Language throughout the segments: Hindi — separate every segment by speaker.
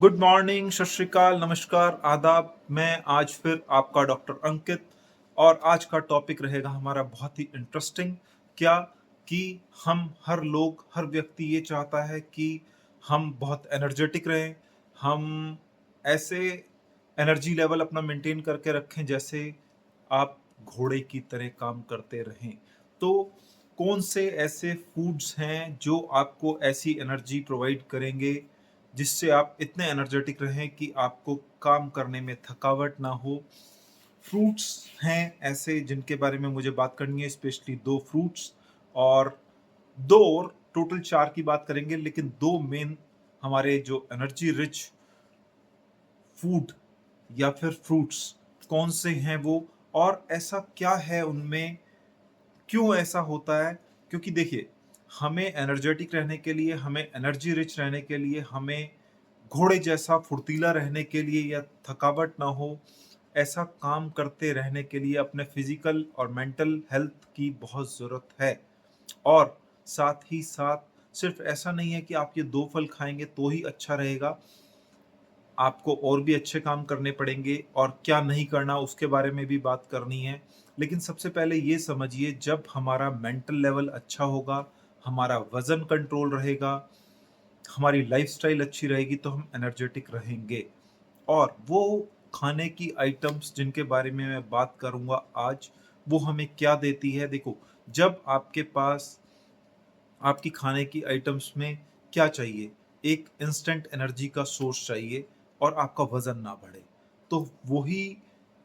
Speaker 1: गुड मॉर्निंग, सत श्री अकाल, नमस्कार, आदाब। मैं आज फिर आपका डॉक्टर अंकित। और आज का टॉपिक रहेगा हमारा बहुत ही इंटरेस्टिंग। क्या कि हम हर व्यक्ति ये चाहता है कि हम बहुत एनर्जेटिक रहें। हम ऐसे एनर्जी लेवल अपना मेंटेन करके रखें जैसे आप घोड़े की तरह काम करते रहें। तो कौन से ऐसे फूड्स हैं जो आपको ऐसी एनर्जी प्रोवाइड करेंगे जिससे आप इतने एनर्जेटिक रहें कि आपको काम करने में थकावट ना हो। फ्रूट्स हैं ऐसे जिनके बारे में मुझे बात करनी है, स्पेशली दो फ्रूट्स। और दो और टोटल चार की बात करेंगे, लेकिन दो मेन हमारे जो एनर्जी रिच फूड या फिर फ्रूट्स कौन से हैं वो, और ऐसा क्या है उनमें, क्यों ऐसा होता है। क्योंकि देखिए, हमें एनर्जेटिक रहने के लिए, हमें एनर्जी रिच रहने के लिए, हमें घोड़े जैसा फुर्तीला रहने के लिए या थकावट ना हो, ऐसा काम करते रहने के लिए अपने फिजिकल और मेंटल हेल्थ की बहुत ज़रूरत है। और साथ ही साथ सिर्फ ऐसा नहीं है कि आप ये दो फल खाएंगे तो ही अच्छा रहेगा, आपको और भी अच्छे काम करने पड़ेंगे, और क्या नहीं करना उसके बारे में भी बात करनी है। लेकिन सबसे पहले ये समझिए, जब हमारा मेंटल लेवल अच्छा होगा, हमारा वजन कंट्रोल रहेगा, हमारी लाइफस्टाइल अच्छी रहेगी, तो हम एनर्जेटिक रहेंगे। और वो खाने की आइटम्स जिनके बारे में मैं बात करूंगा आज, वो हमें क्या देती है। देखो, जब आपके पास आपकी खाने की आइटम्स में क्या चाहिए, एक इंस्टेंट एनर्जी का सोर्स चाहिए और आपका वजन ना बढ़े, तो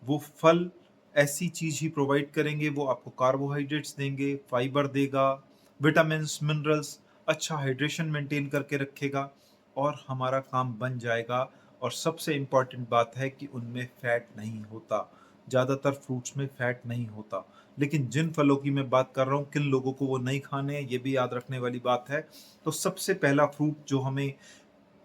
Speaker 1: वो फल ऐसी चीज ही प्रोवाइड करेंगे। वो आपको कार्बोहाइड्रेट्स देंगे, फाइबर देगा, विटामिन्स, मिनरल्स, अच्छा हाइड्रेशन मेंटेन करके रखेगा, और हमारा काम बन जाएगा। और सबसे इम्पॉर्टेंट बात है कि उनमें फैट नहीं होता। ज़्यादातर फ्रूट्स में फैट नहीं होता। लेकिन जिन फलों की मैं बात कर रहा हूँ, किन लोगों को वो नहीं खाने हैं, ये भी याद रखने वाली बात है। तो सबसे पहला फ्रूट जो हमें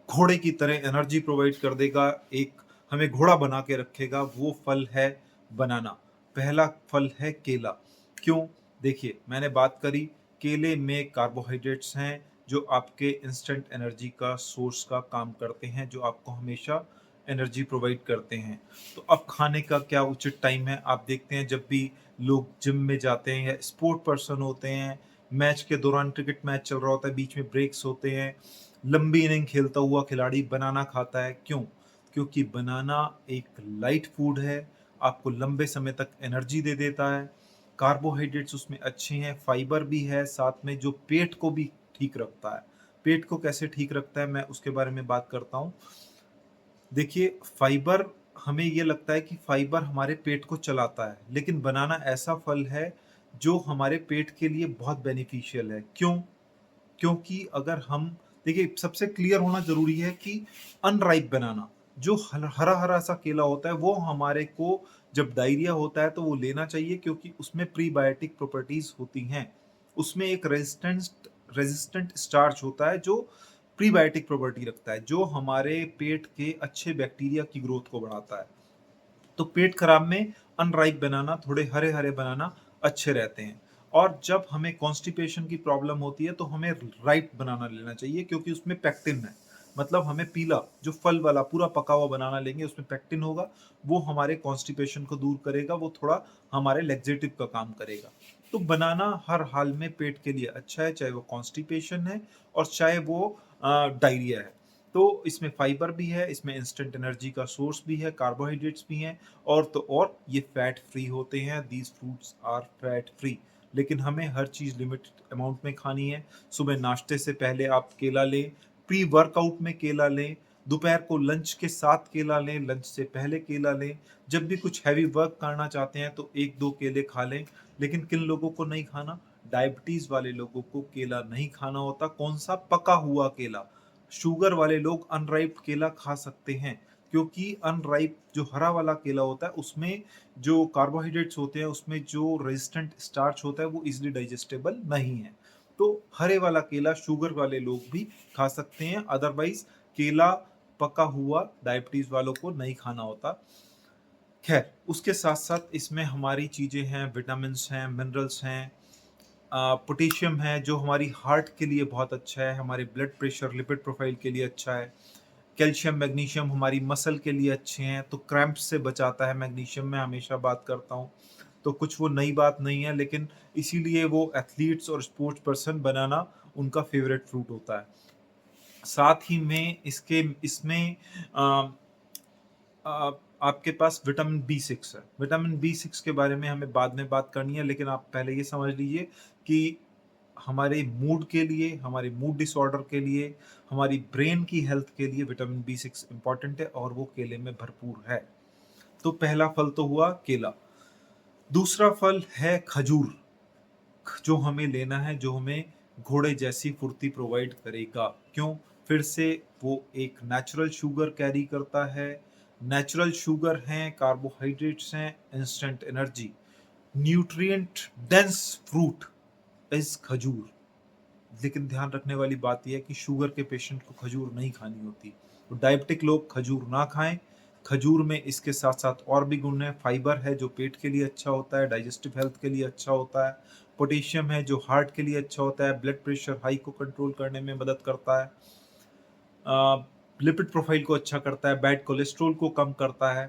Speaker 1: घोड़े की तरह एनर्जी प्रोवाइड कर देगा, एक हमें घोड़ा बना के रखेगा, वो फल है बनाना। पहला फल है केला। क्यों? देखिए, मैंने बात करी, केले में कार्बोहाइड्रेट्स हैं जो आपके इंस्टेंट एनर्जी का सोर्स का काम करते हैं, जो आपको हमेशा एनर्जी प्रोवाइड करते हैं। तो अब खाने का क्या उचित टाइम है? आप देखते हैं, जब भी लोग जिम में जाते हैं या स्पोर्ट पर्सन होते हैं, मैच के दौरान क्रिकेट मैच चल रहा होता है, बीच में ब्रेक्स होते हैं, लंबी इनिंग खेलता हुआ खिलाड़ी बनाना खाता है। क्यों? क्योंकि बनाना एक लाइट फूड है, आपको लंबे समय तक एनर्जी दे देता है, कार्बोहाइड्रेट्स उसमें अच्छे हैं, फाइबर भी है, साथ में जो पेट को भी ठीक रखता है। पेट को कैसे ठीक रखता है, मैं उसके बारे में बात करता हूँ। देखिए, फाइबर, हमें ये लगता है कि फाइबर हमारे पेट को चलाता है, लेकिन बनाना ऐसा फल है जो हमारे पेट के लिए बहुत बेनिफिशियल है। क्यों? क्योंकि अगर हम, देखिए, सबसे क्लियर होना जरूरी है कि अनराइप बनाना, जो हरा हरा सा केला होता है, वो हमारे को जब डायरिया होता है तो वो लेना चाहिए, क्योंकि उसमें प्रीबायोटिक प्रॉपर्टीज होती हैं। उसमें एक रेजिस्टेंट स्टार्च होता है जो प्रीबायोटिक प्रॉपर्टी रखता है, जो हमारे पेट के अच्छे बैक्टीरिया की ग्रोथ को बढ़ाता है। तो पेट खराब में अनराइप बनाना, थोड़े हरे हरे बनाना अच्छे रहते हैं। और जब हमें कॉन्स्टिपेशन की प्रॉब्लम होती है तो हमें राइप बनाना लेना चाहिए, क्योंकि उसमें पैक्टिन है। मतलब हमें पीला जो फल वाला पूरा पका हुआ बनाना लेंगे, उसमें पैक्टिन होगा, वो हमारे कॉन्स्टिपेशन को दूर करेगा, वो थोड़ा हमारे लेक्सेटिव का काम करेगा। तो बनाना हर हाल में पेट के लिए अच्छा है, चाहे वो कॉन्स्टिपेशन है और चाहे वो डायरिया है। तो इसमें फाइबर भी है, इसमें इंस्टेंट एनर्जी का सोर्स भी है, कार्बोहाइड्रेट्स भी हैं, और तो और ये फैट फ्री होते हैं। These fruits are fat free. लेकिन हमें हर चीज़ लिमिटेड अमाउंट में खानी है। सुबह नाश्ते से पहले आप केला लें, प्री वर्कआउट में केला लें, दोपहर को लंच के साथ केला लें, लंच से पहले केला लें, जब भी कुछ हैवी वर्क करना चाहते हैं तो एक दो केले खा लें। लेकिन किन लोगों को नहीं खाना? डायबिटीज वाले लोगों को केला नहीं खाना होता। कौन सा? पका हुआ केला। शुगर वाले लोग अनराइप केला खा सकते हैं, क्योंकि अनराइप जो हरा वाला केला होता है, उसमें जो कार्बोहाइड्रेट्स होते हैं, उसमें जो रेजिस्टेंट स्टार्च होता है, वो इजिली डाइजेस्टेबल नहीं है। तो हरे वाला केला शुगर वाले लोग भी खा सकते हैं, अदरवाइज केला पका हुआ डायबिटीज वालों को नहीं खाना होता। खैर, उसके साथ साथ इसमें हमारी चीज़ें हैं, विटामिन हैं, मिनरल्स हैं, पोटेशियम है, जो हमारी हार्ट के लिए बहुत अच्छा है, हमारे ब्लड प्रेशर, लिपिड प्रोफाइल के लिए अच्छा है। कैल्शियम मैग्नीशियम हमारी मसल के लिए अच्छे हैं, तो क्रैम्प्स से बचाता है मैग्नीशियम, मैं हमेशा बात करता हूँ। तो कुछ वो नई बात नहीं है, लेकिन इसीलिए वो एथलीट्स और स्पोर्ट्स पर्सन बनाना उनका फेवरेट फ्रूट होता है। साथ ही में इसमें अ, आपके पास विटामिन बी 6 है। विटामिन बी 6 के बारे में हमें बाद में बात करनी है, लेकिन आप पहले ये समझ लीजिए कि हमारे मूड के लिए, हमारे मूड डिसऑर्डर के लिए, हमारी ब्रेन की हेल्थ के लिए विटामिन बी 6 इंपॉर्टेंट है और वो केले में भरपूर है। तो पहला फल तो हुआ केला। दूसरा फल है खजूर, जो हमें लेना है, जो हमें घोड़े जैसी फुर्ती प्रोवाइड करेगा। क्यों? फिर से वो एक नेचुरल शुगर कैरी करता है। नेचुरल शुगर हैं, कार्बोहाइड्रेट्स हैं, instant energy. Nutrient dense fruit is खजूर। लेकिन ध्यान रखने वाली बात यह है कि शुगर के पेशेंट को खजूर नहीं खानी होती, तो डायबिटिक लोग खजूर ना खाएं। खजूर में इसके साथ साथ और भी गुण है। फाइबर है जो पेट के लिए अच्छा होता है, डाइजेस्टिव हेल्थ के लिए अच्छा होता है। पोटेशियम है जो हार्ट के लिए अच्छा होता है, ब्लड प्रेशर हाई को कंट्रोल करने में मदद करता है। लिपिड प्रोफाइल को अच्छा करता है, बैड कोलेस्ट्रोल को कम करता है।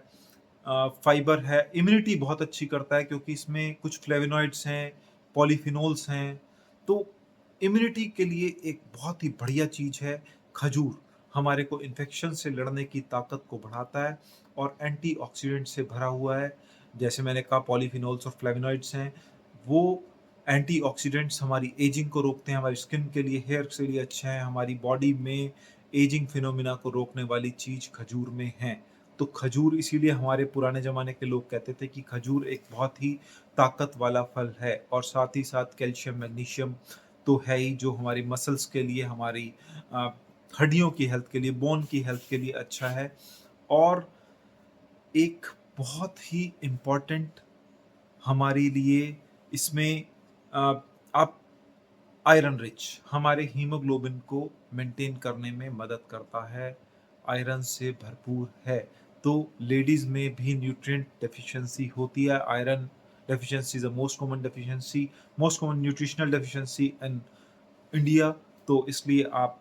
Speaker 1: फाइबर है, इम्यूनिटी बहुत अच्छी करता है क्योंकि इसमें कुछ फ्लेवोनॉइड्स हैं, पॉलीफिनोल्स हैं। तो इम्यूनिटी के लिए एक बहुत ही बढ़िया चीज है खजूर। हमारे को इन्फेक्शन से लड़ने की ताकत को बढ़ाता है और एंटीऑक्सीडेंट से भरा हुआ है। जैसे मैंने कहा, पॉलीफिनोल्स और फ्लेवोनॉइड्स हैं, वो एंटीऑक्सीडेंट्स हमारी एजिंग को रोकते हैं, हमारी स्किन के लिए, हेयर के लिए अच्छा है। हमारी बॉडी में एजिंग फिनोमिना को रोकने वाली चीज खजूर में है। तो खजूर, इसीलिए हमारे पुराने ज़माने के लोग कहते थे कि खजूर एक बहुत ही ताकत वाला फल है। और साथ ही साथ कैल्शियम मैग्नीशियम तो है ही, जो हमारी मसल्स के लिए, हमारी अ, हड्डियों की हेल्थ के लिए, बोन की हेल्थ के लिए अच्छा है। और एक बहुत ही इम्पॉर्टेंट हमारे लिए इसमें आप आयरन रिच हमारे हीमोग्लोबिन को मेंटेन करने में मदद करता है, आयरन से भरपूर है। तो लेडीज में भी न्यूट्रिएंट डेफिशिएंसी होती है। Iron deficiency is the most common nutritional deficiency in India. तो इसलिए आप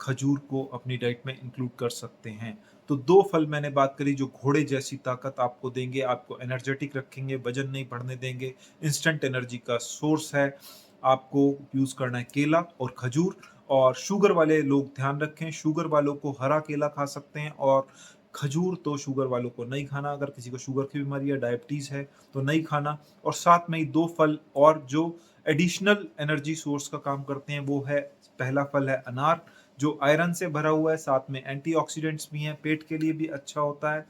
Speaker 1: खजूर को अपनी डाइट में इंक्लूड कर सकते हैं। तो दो फल मैंने बात करी जो घोड़े जैसी ताकत आपको देंगे, आपको एनर्जेटिक रखेंगे, वजन नहीं बढ़ने देंगे, इंस्टेंट एनर्जी का सोर्स है। आपको यूज करना है केला और खजूर। और शुगर वाले लोग ध्यान रखें, शुगर वालों को हरा केला खा सकते हैं, और खजूर तो शुगर वालों को नहीं खाना। अगर किसी को शुगर की बीमारी है, डायबिटीज है, तो नहीं खाना। और साथ में ही दो फल और जो एडिशनल एनर्जी सोर्स का काम करते हैं, वो है, पहला फल है अनार, जो आयरन से भरा हुआ है, साथ में एंटीऑक्सीडेंट्स भी हैं, पेट के लिए भी अच्छा होता है,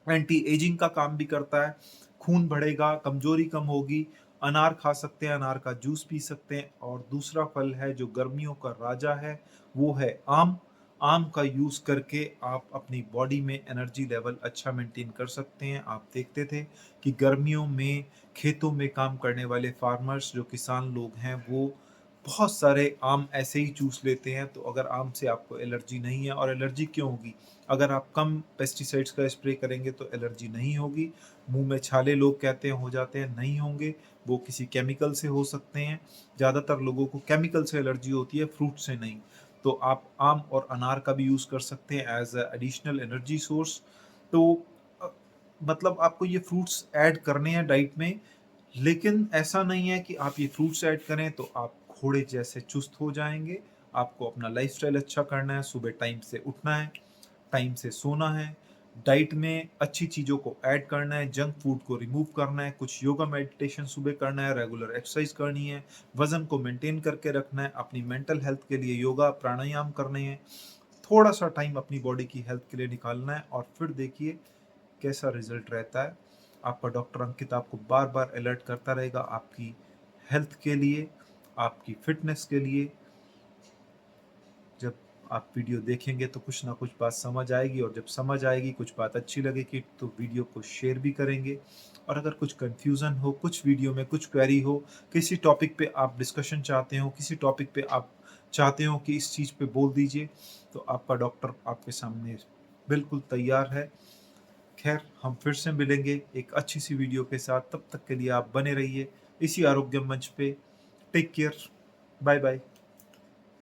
Speaker 1: एंटी एजिंग का काम भी करता है, खून बढ़ेगा, कमजोरी कम होगी। अनार खा सकते हैं, अनार का जूस पी सकते हैं। और दूसरा फल है जो गर्मियों का राजा है, वो है आम। आम का यूज करके आप अपनी बॉडी में एनर्जी लेवल अच्छा मेंटेन कर सकते हैं। आप देखते थे कि गर्मियों में खेतों में काम करने वाले फार्मर्स, जो किसान लोग हैं, वो बहुत सारे आम ऐसे ही चूस लेते हैं। तो अगर आम से आपको एलर्जी नहीं है, और एलर्जी क्यों होगी? अगर आप कम पेस्टिसाइड्स का स्प्रे करेंगे तो एलर्जी नहीं होगी। मुंह में छाले लोग कहते हैं हो जाते हैं, नहीं होंगे, वो किसी केमिकल से हो सकते हैं। ज़्यादातर लोगों को केमिकल से एलर्जी होती है, फ्रूट से नहीं। तो आप आम और अनार का भी यूज़ कर सकते हैं एज एडिशनल एनर्जी सोर्स। तो अ, मतलब आपको ये फ्रूट्स ऐड करने हैं डाइट में, लेकिन ऐसा नहीं है कि आप ये फ्रूट्स ऐड करें तो आप घोड़े जैसे चुस्त हो जाएंगे। आपको अपना लाइफस्टाइल अच्छा करना है, सुबह टाइम से उठना है, टाइम से सोना है, डाइट में अच्छी चीज़ों को ऐड करना है, जंक फूड को रिमूव करना है, कुछ योगा मेडिटेशन सुबह करना है, रेगुलर एक्सरसाइज करनी है, वजन को मेंटेन करके रखना है, अपनी मेंटल हेल्थ के लिए योगा प्राणायाम करने हैं, थोड़ा सा टाइम अपनी बॉडी की हेल्थ के लिए निकालना है, और फिर देखिए कैसा रिजल्ट रहता है। आपका डॉक्टर अंकित आपको बार बार अलर्ट करता रहेगा आपकी हेल्थ के लिए, आपकी फिटनेस के लिए। जब आप वीडियो देखेंगे तो कुछ ना कुछ बात समझ आएगी, और जब समझ आएगी, कुछ बात अच्छी लगेगी, तो वीडियो को शेयर भी करेंगे। और अगर कुछ कंफ्यूजन हो, कुछ वीडियो में कुछ क्वेरी हो, किसी टॉपिक पे आप डिस्कशन चाहते हो, किसी टॉपिक पे आप चाहते हो कि इस चीज़ पे बोल दीजिए, तो आपका डॉक्टर आपके सामने बिल्कुल तैयार है। खैर, हम फिर से मिलेंगे एक अच्छी सी वीडियो के साथ। तब तक के लिए आप बने रहिए इसी आरोग्य मंच पे। Take care, bye bye.